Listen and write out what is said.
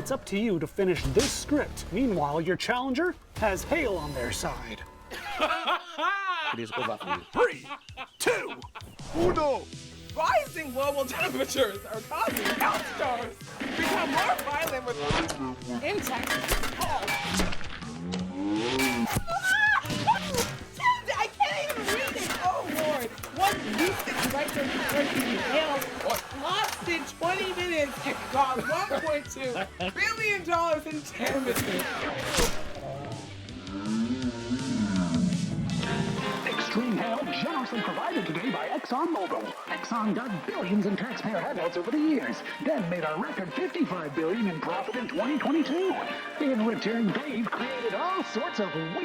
it's up to you to finish this script. Meanwhile, your challenger has hail on their side. 3, 2, 1. Rising global temperatures are causing hailstorms to become more violent with intense. I can't even read it. Oh Lord! One recent record breaking hail lasted 20 minutes and caused $1.2 billion in damages. Extreme hail generously provided today by ExxonMobil. Exxon dug billions in taxpayer handouts over the years, then made a record $55 billion in profit in 2022. In return, they've created all sorts of weird